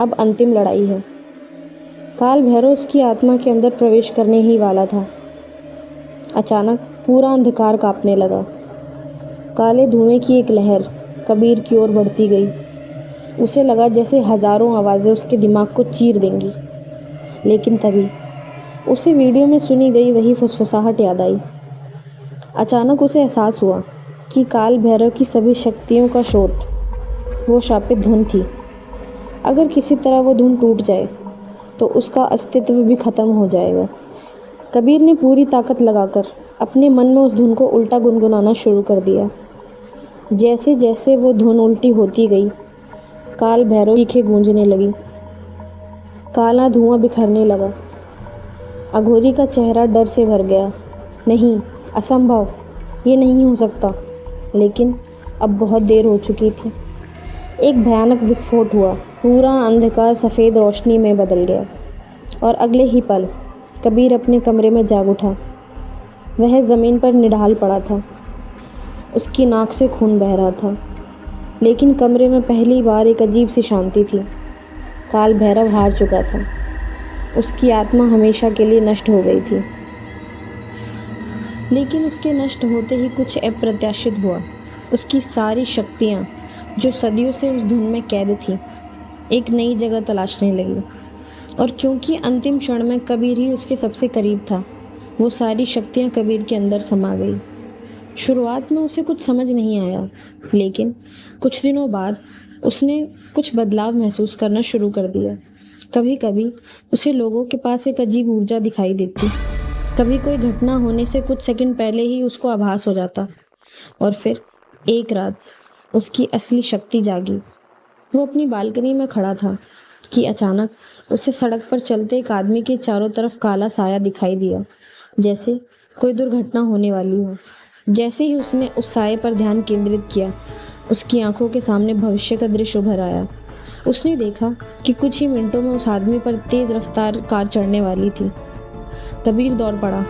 अब अंतिम लड़ाई है। काल भैरव उसकी आत्मा के अंदर प्रवेश करने ही वाला था। अचानक पूरा अंधकार कांपने लगा। काले धुएं की एक लहर कबीर की ओर बढ़ती गई। उसे लगा जैसे हजारों आवाज़ें उसके दिमाग को चीर देंगी। लेकिन तभी उसे वीडियो में सुनी गई वही फुसफुसाहट याद आई। अचानक उसे एहसास हुआ कि काल भैरव की सभी शक्तियों का स्रोत वो शापित धुन थी। अगर किसी तरह वो धुन टूट जाए तो उसका अस्तित्व भी खत्म हो जाएगा। कबीर ने पूरी ताकत लगाकर अपने मन में उस धुन को उल्टा गुनगुनाना शुरू कर दिया। जैसे जैसे वो धुन उल्टी होती गई, काल भैरव की चीखें गूंजने लगी। काला धुआं बिखरने लगा। अघोरी का चेहरा डर से भर गया। नहीं, असंभव, ये नहीं हो सकता। लेकिन अब बहुत देर हो चुकी थी। एक भयानक विस्फोट हुआ। पूरा अंधकार सफ़ेद रोशनी में बदल गया और अगले ही पल कबीर अपने कमरे में जाग उठा। वह ज़मीन पर निढाल पड़ा था। उसकी नाक से खून बह रहा था। लेकिन कमरे में पहली बार एक अजीब सी शांति थी। काल भैरव हार चुका था। उसकी आत्मा हमेशा के लिए नष्ट हो गई थी। लेकिन उसके नष्ट होते ही कुछ अप्रत्याशित हुआ। उसकी सारी शक्तियाँ जो सदियों से उस धुन में कैद थी, एक नई जगह तलाशने लगी। और क्योंकि अंतिम क्षण में कबीर ही उसके सबसे करीब था, वो सारी शक्तियाँ कबीर के अंदर समा गई। शुरुआत में उसे कुछ समझ नहीं आया, लेकिन कुछ दिनों बाद उसने कुछ बदलाव महसूस करना शुरू कर दिया। कभी कभी उसे लोगों के पास एक अजीब ऊर्जा दिखाई देती। कभी कोई घटना होने से कुछ सेकंड पहले ही उसको आभास हो जाता। और फिर एक रात उसकी असली शक्ति जागी। वो अपनी बालकनी में खड़ा था कि अचानक उसे सड़क पर चलते एक आदमी के चारों तरफ काला साया दिखाई दिया, जैसे कोई दुर्घटना होने वाली हो। जैसे ही उसने उस साये पर ध्यान केंद्रित किया, उसकी आंखों के सामने भविष्य का दृश्य उभर आया। उसने देखा कि कुछ ही मिनटों में उस आदमी पर तेज रफ्तार कार चढ़ने वाली थी। कबीर दौड़ पड़ा।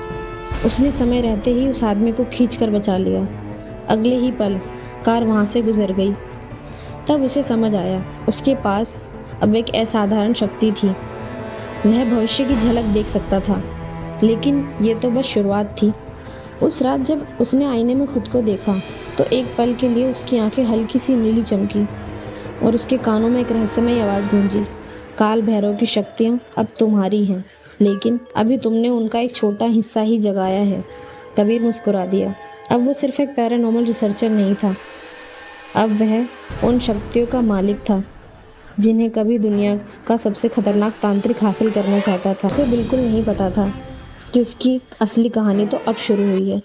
उसने समय रहते ही उस आदमी को खींचकर बचा लिया। अगले ही पल कार वहाँ से गुजर गई। तब उसे समझ आया, उसके पास अब एक असाधारण शक्ति थी। वह भविष्य की झलक देख सकता था। लेकिन ये तो बस शुरुआत थी। उस रात जब उसने आईने में खुद को देखा तो एक पल के लिए उसकी आंखें हल्की सी नीली चमकी और उसके कानों में एक रहस्यमयी आवाज़ गूंजी। काल भैरव की शक्तियाँ अब तुम्हारी हैं, लेकिन अभी तुमने उनका एक छोटा हिस्सा ही जगाया है। कबीर मुस्कुरा दिया। अब वो सिर्फ एक पैरानॉर्मल रिसर्चर नहीं था, अब वह उन शक्तियों का मालिक था जिन्हें कभी दुनिया का सबसे खतरनाक तांत्रिक हासिल करना चाहता था। उसे बिल्कुल नहीं पता था कि उसकी असली कहानी तो अब शुरू हुई है।